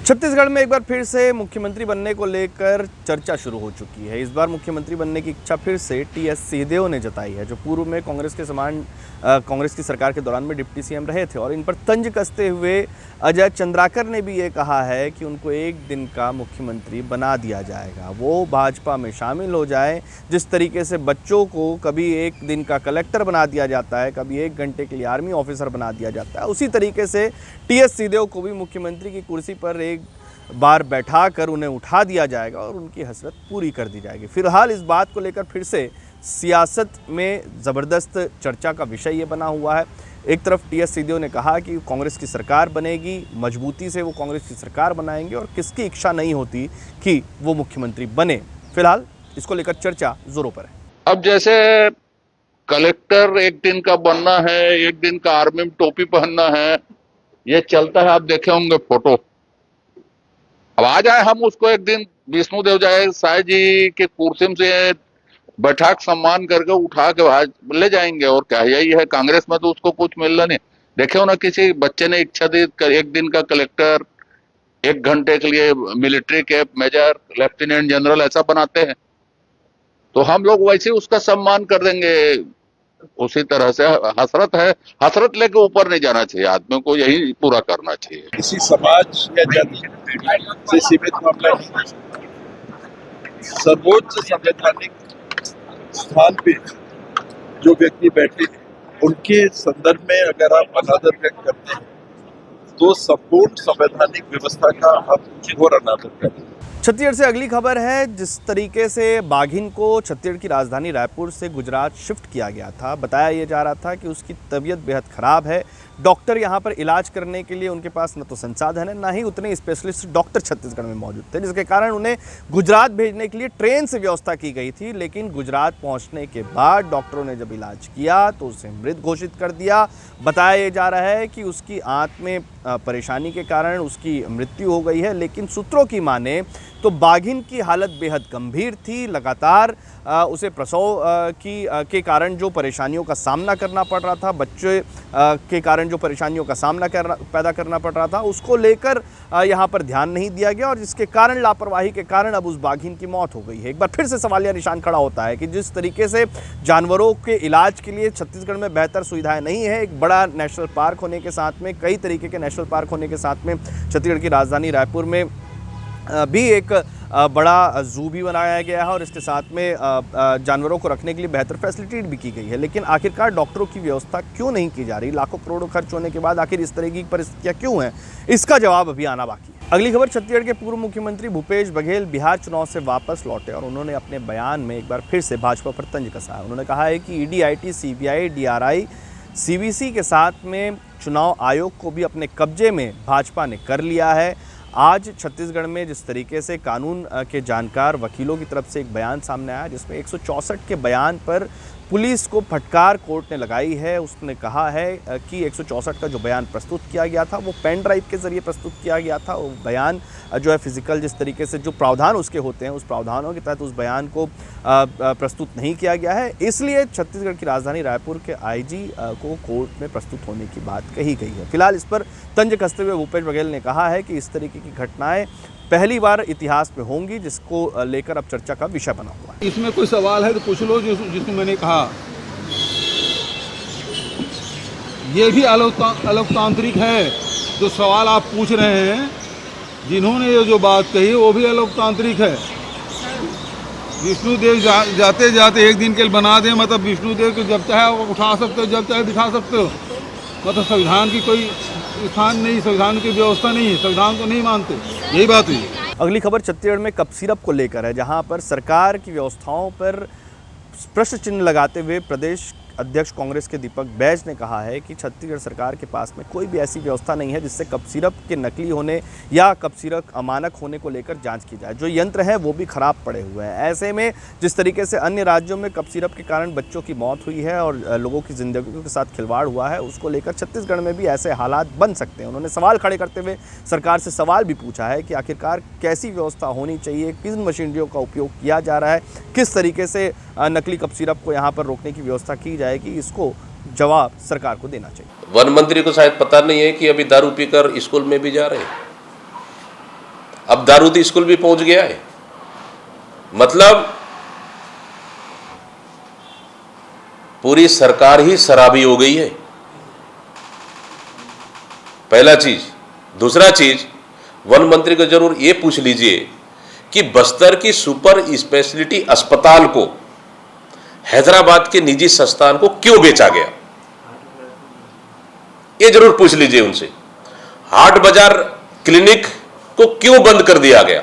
छत्तीसगढ़ में एक बार फिर से मुख्यमंत्री बनने को लेकर चर्चा शुरू हो चुकी है। इस बार मुख्यमंत्री बनने की इच्छा फिर से टीएस सिंहदेव ने जताई है, जो पूर्व में कांग्रेस की सरकार के दौरान में डिप्टी सीएम रहे थे। और इन पर तंज कसते हुए अजय चंद्राकर ने भी ये कहा है कि उनको एक दिन का मुख्यमंत्री बना दिया जाएगा, वो भाजपा में शामिल हो जाए। जिस तरीके से बच्चों को कभी एक दिन का कलेक्टर बना दिया जाता है, कभी 1 घंटे के लिए आर्मी ऑफिसर बना दिया जाता है, उसी तरीके से टीएस सिंहदेव को भी मुख्यमंत्री की कुर्सी पर एक बार बैठाकर उन्हें उठा दिया जाएगा और उनकी हसरत पूरी कर दी जाएगी। फिलहाल इस बात को लेकर फिर से सियासत में ज़बरदस्त चर्चा का विषय ये बना हुआ है। एक तरफ टीएस सिंहदेव ने कहा कि कांग्रेस की सरकार बनेगी, मजबूती से वो कांग्रेस की सरकार बनाएंगे और किसकी इच्छा नहीं होती कि वो मुख्यमंत्री बने। फिलहाल इसको लेकर चर्चा जोरों पर है। अब जैसे कलेक्टर एक दिन का बनना है, एक दिन का आर्मी में टोपी पहनना है, ये चलता है। आप देखे होंगे फोटो। अब आ जाए हम उसको एक दिन विष्णुदेव जाए साय जी के कुर्सी से बैठा के सम्मान करके उठा के ले जाएंगे। और क्या यही है, कांग्रेस में तो उसको कुछ मिलना नहीं। देखे हो ना, किसी बच्चे ने इच्छा दी एक दिन का कलेक्टर, 1 घंटे के लिए military cap, major, lieutenant general ऐसा बनाते हैं, तो हम लोग वैसे उसका सम्मान कर देंगे। उसी तरह से हसरत है, हसरत लेके ऊपर नहीं जाना चाहिए, आदमी को यही पूरा करना चाहिए। किसी समाज या जाति से सीमित मामला नहीं। सर्वोच्च संवैधानिक स्थान पे जो व्यक्ति बैठे हैं, उनके संदर्भ में अगर आप अनादर व्यक्त करते हैं तो संपूर्ण संवैधानिक व्यवस्था का आप घोर अनादर करें। छत्तीसगढ़ से अगली खबर है। जिस तरीके से बाघिन को छत्तीसगढ़ की राजधानी रायपुर से गुजरात शिफ्ट किया गया था, बताया ये जा रहा था कि उसकी तबीयत बेहद ख़राब है। डॉक्टर यहाँ पर इलाज करने के लिए उनके पास न तो संसाधन है, ना ही उतने स्पेशलिस्ट डॉक्टर छत्तीसगढ़ में मौजूद थे, जिसके कारण उन्हें गुजरात भेजने के लिए ट्रेन से व्यवस्था की गई थी। लेकिन गुजरात पहुँचने के बाद डॉक्टरों ने जब इलाज किया तो उसे मृत घोषित कर दिया। बताया ये जा रहा है कि उसकी आंत में परेशानी के कारण उसकी मृत्यु हो गई है। लेकिन सूत्रों की माने तो बाघिन की हालत बेहद गंभीर थी। लगातार उसे प्रसव के कारण जो परेशानियों का सामना करना पड़ रहा था, बच्चे के कारण जो परेशानियों का सामना पैदा करना पड़ रहा था, उसको लेकर यहाँ पर ध्यान नहीं दिया गया और जिसके कारण, लापरवाही के कारण अब उस बाघिन की मौत हो गई है। एक बार फिर से सवालिया निशान खड़ा होता है कि जिस तरीके से जानवरों के इलाज के लिए छत्तीसगढ़ में बेहतर सुविधाएं नहीं है, एक बड़ा नेशनल पार्क होने के साथ में, कई तरीके के नेशनल पार्क होने के साथ में छत्तीसगढ़ की राजधानी रायपुर में भी एक बड़ा जू भी बनाया गया है और इसके साथ में जानवरों को रखने के लिए बेहतर फैसिलिटी भी की गई है। लेकिन आखिरकार डॉक्टरों की व्यवस्था क्यों नहीं की जा रही? लाखों करोड़ों खर्च होने के बाद आखिर इस तरह की परिस्थितियां क्यों हैं? इसका जवाब अभी आना बाकी है। अगली खबर, छत्तीसगढ़ के पूर्व मुख्यमंत्री भूपेश बघेल बिहार चुनाव से वापस लौटे और उन्होंने अपने बयान में एक बार फिर से भाजपा पर तंज कसा है। उन्होंने कहा है कि ED, IT, CBI, DRI, CVC के साथ में चुनाव आयोग को भी अपने कब्जे में भाजपा ने कर लिया है। आज छत्तीसगढ़ में जिस तरीके से कानून के जानकार वकीलों की तरफ से एक बयान सामने आया, जिसमें 164 के बयान पर पुलिस को फटकार कोर्ट ने लगाई है। उसने कहा है कि 164 का जो बयान प्रस्तुत किया गया था वो पेन ड्राइव के ज़रिए प्रस्तुत किया गया था। वो बयान जो है फिजिकल, जिस तरीके से जो प्रावधान उसके होते हैं, उस प्रावधानों के तहत उस बयान को प्रस्तुत नहीं किया गया है। इसलिए छत्तीसगढ़ की राजधानी रायपुर के आईजी को कोर्ट में प्रस्तुत होने की बात कही गई है। फिलहाल इस पर तंज कसते हुए भूपेश बघेल ने कहा है कि इस तरीके की घटनाएं पहली बार इतिहास में होंगी, जिसको लेकर अब चर्चा का विषय बना हुआ है। इसमें कोई सवाल है तो पूछ लो, जिसको मैंने कहा ये भी अलोकतांत्रिक है। जो सवाल आप पूछ रहे हैं, जिन्होंने ये जो बात कही वो भी अलोकतांत्रिक है। विष्णुदेव जाते जाते एक दिन के लिए बना दें, मतलब विष्णुदेव को जब चाहे उठा सकते हो, जब चाहे दिखा सकते हो। मतलब संविधान की कोई स्थान नहीं, संविधान की व्यवस्था नहीं है, संविधान को नहीं मानते, यही बात हुई। अगली खबर छत्तीसगढ़ में कप सिरप को लेकर है, जहां पर सरकार की व्यवस्थाओं पर प्रश्न चिन्ह लगाते हुए प्रदेश अध्यक्ष कांग्रेस के दीपक बैज ने कहा है कि छत्तीसगढ़ सरकार के पास में कोई भी ऐसी व्यवस्था नहीं है जिससे कप सिरप के नकली होने या कप सिरप अमानक होने को लेकर जांच की जाए। जो यंत्र है वो भी खराब पड़े हुए हैं। ऐसे में जिस तरीके से अन्य राज्यों में कप सिरप के कारण बच्चों की मौत हुई है और लोगों की जिंदगियों के साथ खिलवाड़ हुआ है, उसको लेकर छत्तीसगढ़ में भी ऐसे हालात बन सकते हैं। उन्होंने सवाल खड़े करते हुए सरकार से सवाल भी पूछा है कि आखिरकार कैसी व्यवस्था होनी चाहिए, किन मशीनरियों का उपयोग किया जा रहा है, किस तरीके से नकली कप सिरप को यहाँ पर रोकने की व्यवस्था की जाएगी। इसको जवाब सरकार को देना चाहिए। वन मंत्री को शायद पता नहीं है कि अभी दारू पीकर स्कूल में भी जा रहे हैं। अब दारूदी स्कूल भी पहुंच गया है। मतलब पूरी सरकार ही शराबी हो गई है, पहला चीज। दूसरा चीज, वन मंत्री को जरूर ये पूछ लीजिए कि बस्तर की सुपर स्पेशलिटी अस्पताल को हैदराबाद के निजी संस्थान को क्यों बेचा गया, ये जरूर पूछ लीजिए उनसे। हाट बाजार क्लिनिक को क्यों बंद कर दिया गया,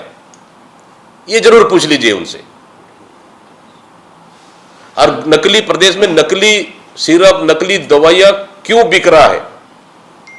ये जरूर पूछ लीजिए उनसे। और नकली प्रदेश में नकली सिरप, नकली दवाइयां क्यों बिक रहा है,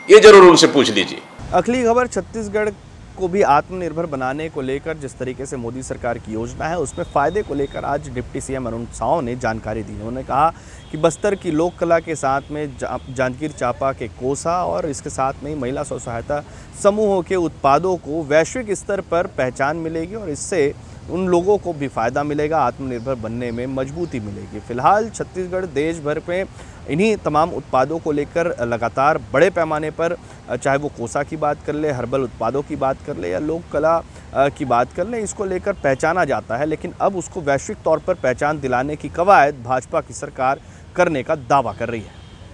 ये जरूर उनसे पूछ लीजिए। अगली खबर छत्तीसगढ़ को भी आत्मनिर्भर बनाने को लेकर जिस तरीके से मोदी सरकार की योजना है उसमें फ़ायदे को लेकर आज डिप्टी सीएम अरुण साव ने जानकारी दी। उन्होंने कहा कि बस्तर की लोक कला के साथ में जांजगीर चांपा के कोसा और इसके साथ में ही महिला स्व सहायता समूहों के उत्पादों को वैश्विक स्तर पर पहचान मिलेगी और इससे उन लोगों को भी फ़ायदा मिलेगा, आत्मनिर्भर बनने में मजबूती मिलेगी। फिलहाल छत्तीसगढ़ देश भर में इन्हीं तमाम उत्पादों को लेकर लगातार बड़े पैमाने पर, चाहे वो कोसा की बात कर ले, हर्बल उत्पादों की बात कर ले या लोक कला की बात कर ले, इसको लेकर पहचाना जाता है। लेकिन अब उसको वैश्विक तौर पर पहचान दिलाने की कवायद भाजपा की सरकार करने का दावा कर रही है।